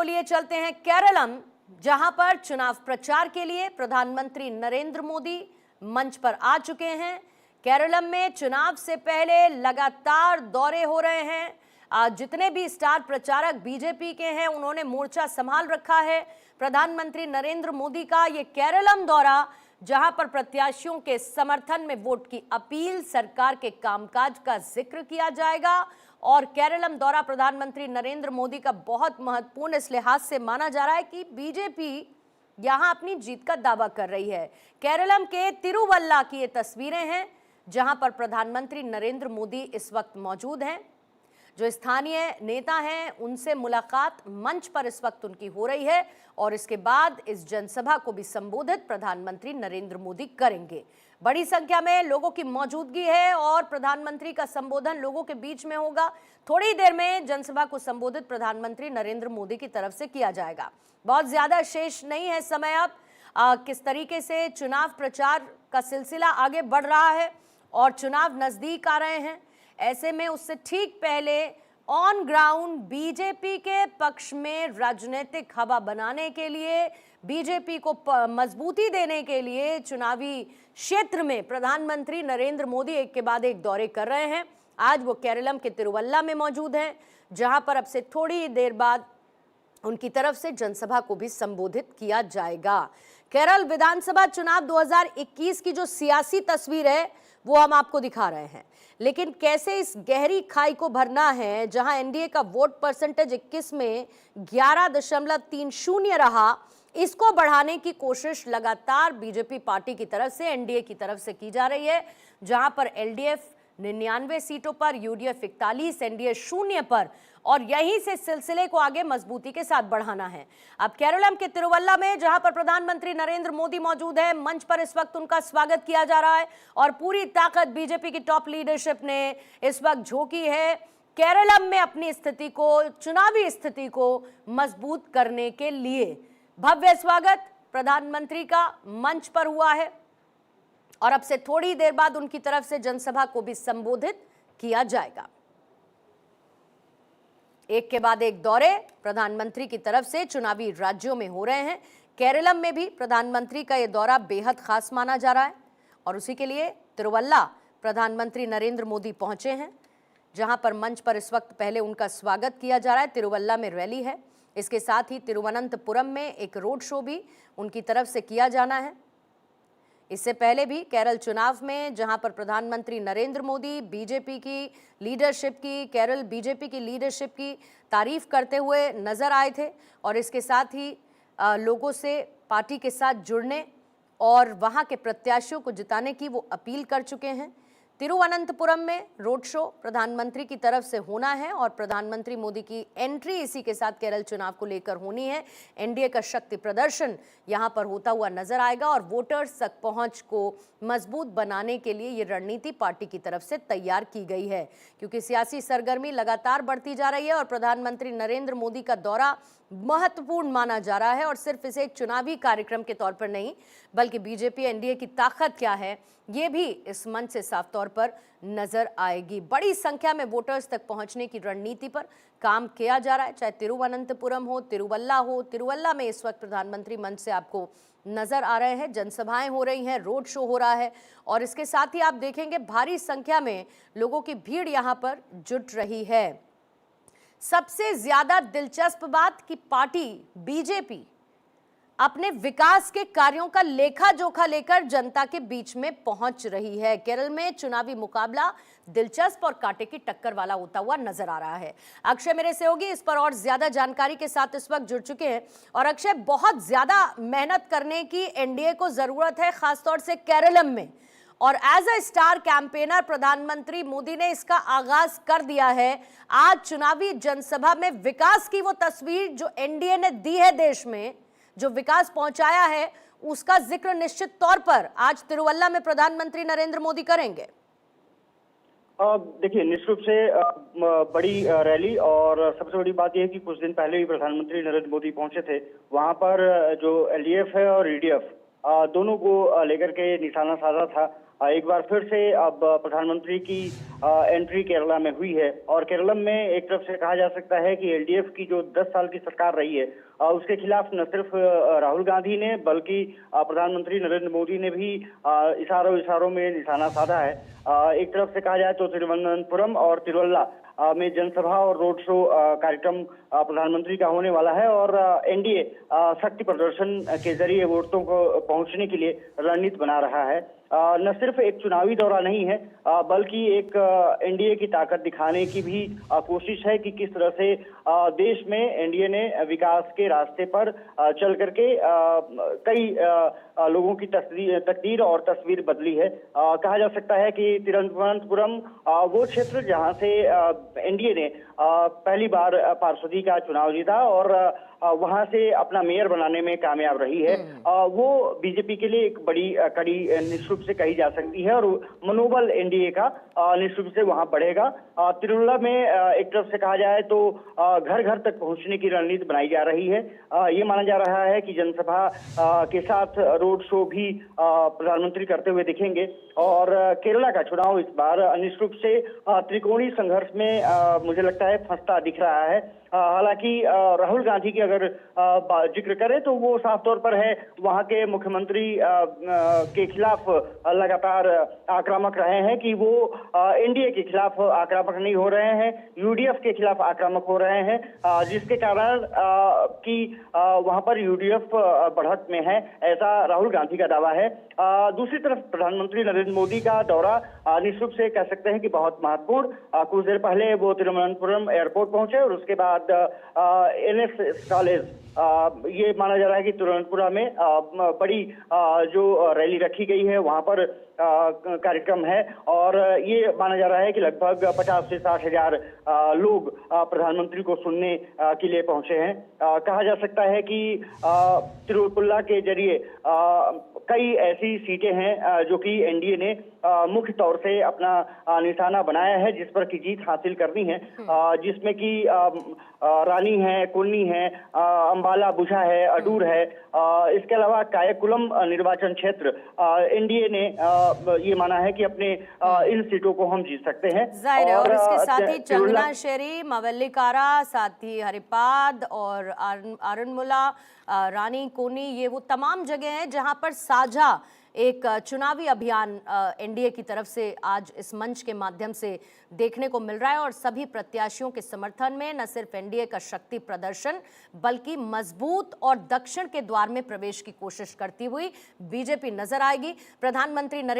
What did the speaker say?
तो लिए चलते हैं केरलम, जहां पर चुनाव प्रचार के लिए प्रधानमंत्री नरेंद्र मोदी मंच पर आ चुके हैं। केरलम में चुनाव से पहले लगातार दौरे हो रहे हैं। जितने भी स्टार प्रचारक बीजेपी के हैं उन्होंने मोर्चा संभाल रखा है। प्रधानमंत्री नरेंद्र मोदी का ये केरलम दौरा, जहां पर प्रत्याशियों के समर्थन में वोट की अपील, सरकार के कामकाज का जिक्र किया जाएगा। और केरलम दौरा प्रधानमंत्री नरेंद्र मोदी का बहुत महत्वपूर्ण इस लिहाज से माना जा रहा है कि बीजेपी यहां अपनी जीत का दावा कर रही है। केरलम के तिरुवल्ला की ये तस्वीरें हैं, जहां पर प्रधानमंत्री नरेंद्र मोदी इस वक्त मौजूद हैं। जो स्थानीय नेता हैं उनसे मुलाकात मंच पर इस वक्त उनकी हो रही है और इसके बाद इस जनसभा को भी संबोधित प्रधानमंत्री नरेंद्र मोदी करेंगे। बड़ी संख्या में लोगों की मौजूदगी है और प्रधानमंत्री का संबोधन लोगों के बीच में होगा। थोड़ी देर में जनसभा को संबोधित प्रधानमंत्री नरेंद्र मोदी की तरफ से किया जाएगा। बहुत ज्यादा शेष नहीं है समय अब। किस तरीके से चुनाव प्रचार का सिलसिला आगे बढ़ रहा है और चुनाव नजदीक आ रहे हैं, ऐसे में उससे ठीक पहले ऑन ग्राउंड बीजेपी के पक्ष में राजनीतिक हवा बनाने के लिए, बीजेपी को मजबूती देने के लिए चुनावी क्षेत्र में प्रधानमंत्री नरेंद्र मोदी एक के बाद एक दौरे कर रहे हैं। आज वो केरलम के तिरुवल्ला में मौजूद हैं, जहां पर अब से थोड़ी देर बाद उनकी तरफ से जनसभा को भी संबोधित किया जाएगा। केरल विधानसभा चुनाव 2021 की जो सियासी तस्वीर है वो हम आपको दिखा रहे हैं, लेकिन कैसे इस गहरी खाई को भरना है, जहां एनडीए का वोट परसेंटेज 21 में 11.30 रहा, इसको बढ़ाने की कोशिश लगातार बीजेपी पार्टी की तरफ से, एनडीए की तरफ से की जा रही है। जहां पर एलडीएफ 99 सीटों पर, यूडीएफ 41, एनडीए 0 पर, और यहीं से सिलसिले को आगे मजबूती के साथ बढ़ाना है। अब केरलम के तिरुवल्ला में, जहां पर प्रधानमंत्री नरेंद्र मोदी मौजूद है, मंच पर इस वक्त उनका स्वागत किया जा रहा है और पूरी ताकत बीजेपी की टॉप लीडरशिप ने इस वक्त झोंकी है केरलम में अपनी स्थिति को, चुनावी स्थिति को मजबूत करने के लिए। भव्य स्वागत प्रधानमंत्री का मंच पर हुआ है और अब से थोड़ी देर बाद उनकी तरफ से जनसभा को भी संबोधित किया जाएगा। एक के बाद एक दौरे प्रधानमंत्री की तरफ से चुनावी राज्यों में हो रहे हैं। केरलम में भी प्रधानमंत्री का यह दौरा बेहद खास माना जा रहा है और उसी के लिए तिरुवल्ला प्रधानमंत्री नरेंद्र मोदी पहुंचे हैं, जहां पर मंच पर इस वक्त पहले उनका स्वागत किया जा रहा है। तिरुवल्ला में रैली है, इसके साथ ही तिरुवनंतपुरम में एक रोड शो भी उनकी तरफ से किया जाना है। इससे पहले भी केरल चुनाव में, जहां पर प्रधानमंत्री नरेंद्र मोदी बीजेपी की लीडरशिप की, केरल बीजेपी की लीडरशिप की तारीफ करते हुए नजर आए थे और इसके साथ ही लोगों से पार्टी के साथ जुड़ने और वहां के प्रत्याशियों को जिताने की वो अपील कर चुके हैं। तिरुवनंतपुरम में रोड शो प्रधानमंत्री की तरफ से होना है और प्रधानमंत्री मोदी की एंट्री इसी के साथ केरल चुनाव को लेकर होनी है। एनडीए का शक्ति प्रदर्शन यहां पर होता हुआ नजर आएगा और वोटर्स तक पहुंच को मजबूत बनाने के लिए ये रणनीति पार्टी की तरफ से तैयार की गई है, क्योंकि सियासी सरगर्मी लगातार बढ़ती जा रही है और प्रधानमंत्री नरेंद्र मोदी का दौरा महत्वपूर्ण माना जा रहा है। और सिर्फ इसे एक चुनावी कार्यक्रम के तौर पर नहीं, बल्कि बीजेपी एनडीए की ताकत क्या है ये भी इस मंच से साफ तौर पर नजर आएगी। बड़ी संख्या में वोटर्स तक पहुंचने की रणनीति पर काम किया जा रहा है, चाहे तिरुवनंतपुरम हो, तिरुवल्ला हो। तिरुवल्ला में इस वक्त प्रधानमंत्री मंच से आपको नजर आ रहे हैं, जनसभाएं हो रही हैं, रोड शो हो रहा है और इसके साथ ही आप देखेंगे भारी संख्या में लोगों की भीड़ यहां पर जुट रही है। सबसे ज्यादा दिलचस्प बात कि पार्टी बीजेपी अपने विकास के कार्यों का लेखा जोखा लेकर जनता के बीच में पहुंच रही है। केरल में चुनावी मुकाबला दिलचस्प और कांटे की टक्कर वाला होता हुआ नजर आ रहा है। अक्षय मेरे सहयोगी इस पर और ज्यादा जानकारी के साथ इस वक्त जुड़ चुके हैं। और अक्षय, बहुत ज्यादा मेहनत करने की एनडीए को जरूरत है, खासतौर से केरलम में, और एज अ स्टार कैंपेनर प्रधानमंत्री मोदी ने इसका आगाज कर दिया है। आज चुनावी जनसभा में विकास की वो तस्वीर जो एनडीए ने दी है, देश में जो विकास पहुंचाया है, उसका जिक्र निश्चित तौर पर आज तिरुवल्ला में प्रधानमंत्री नरेंद्र मोदी करेंगे। देखिए, निश्चित रूप से बड़ी रैली, और सबसे बड़ी बात यह है कि कुछ दिन पहले भी प्रधानमंत्री नरेंद्र मोदी पहुंचे थे। वहां पर जो एलडीएफ है और ईडीएफ दोनों को लेकर के निशाना साधा था एक बार फिर से अब प्रधानमंत्री की एंट्री केरला में हुई है। और केरला में एक तरफ से कहा जा सकता है कि एलडीएफ की जो 10 साल की सरकार रही है उसके खिलाफ न सिर्फ राहुल गांधी ने बल्कि प्रधानमंत्री नरेंद्र मोदी ने भी इशारों में निशाना साधा है। एक तरफ से कहा जाए तो तिरुवनंतपुरम और तिरुवल्ला में जनसभा और रोड शो कार्यक्रम प्रधानमंत्री का होने वाला है और एनडीए शक्ति प्रदर्शन के जरिए वोटों को पहुंचने के लिए रणनीति बना रहा है। न सिर्फ एक चुनावी दौरा नहीं है बल्कि एक एनडीए की ताकत दिखाने की भी कोशिश है कि किस तरह से देश में एनडीए ने विकास के रास्ते पर चल करके कई लोगों की तकदीर और तस्वीर बदली है। कहा जा सकता है कि तिरुवनंतपुरम वो क्षेत्र जहां से एनडीए ने पहली बार पार्षदी का चुनाव जीता और वहां से अपना मेयर बनाने में कामयाब रही है। वो बीजेपी के लिए एक बड़ी कड़ी निश्चित रूप से कही जा सकती है और मनोबल एनडीए का निश्चित रूप से वहां बढ़ेगा। तिरुवल्ला में एक तरफ से कहा जाए तो घर घर तक पहुंचने की रणनीति बनाई जा रही है। ये माना जा रहा है कि जनसभा के साथ रोड शो भी प्रधानमंत्री करते हुए दिखेंगे और केरला का चुनाव इस बार निश्चित रूप से त्रिकोणीय संघर्ष में मुझे लगता है फंसता दिख रहा है। हालांकि राहुल गांधी की अगर जिक्र करें तो वो साफ तौर पर है वहां के मुख्यमंत्री के खिलाफ लगातार आक्रामक रहे हैं कि वो एनडीए के खिलाफ आक्रामक नहीं हो रहे हैं, यूडीएफ के खिलाफ आक्रामक हो रहे हैं, जिसके कारण कि वहां पर यूडीएफ बढ़त में है, ऐसा राहुल गांधी का दावा है। दूसरी तरफ प्रधानमंत्री नरेंद्र मोदी का दौरा निश्चित रूप से कह सकते हैं कि बहुत महत्वपूर्ण। कुछ देर पहले वो तिरुवनंतपुरम एयरपोर्ट पहुंचे और उसके बाद एनएस कॉलेज ये माना जा रहा है कि तिरुवनंतपुरम में बड़ी जो रैली रखी गई है वहां पर कार्यक्रम है और ये माना जा रहा है कि लगभग 50 से 60 हजार लोग प्रधानमंत्री को सुनने के लिए पहुंचे हैं। कहा जा सकता है कि तिरुवल्ला के जरिए कई ऐसी सीटें हैं जो कि एनडीए ने मुख्य तौर से अपना निशाना बनाया है जिस पर की जीत हासिल करनी है, जिसमें कि रानी है, कुन्नी है, अंबाला बुझा है, अडूर है, इसके अलावा कायकुलम निर्वाचन क्षेत्र एनडीए ने ये माना है कि अपने इन सीटों को हम जीत सकते हैं। जाहिर है और इसके साथ ही चंगनाशेरी, मवेलिकारा, साथ ही हरिपाद और आरनमुला, रानी कोनी, ये वो तमाम जगह हैं जहां पर साझा एक चुनावी अभियान एनडीए की तरफ से आज इस मंच के माध्यम से देखने को मिल रहा है और सभी प्रत्याशियों के समर्थन में न सिर्फ एनडीए का शक्ति प्रदर्शन बल्कि मजबूत और दक्षिण के द्वार में प्रवेश की कोशिश करती हुई बीजेपी नजर आएगी। प्रधानमंत्री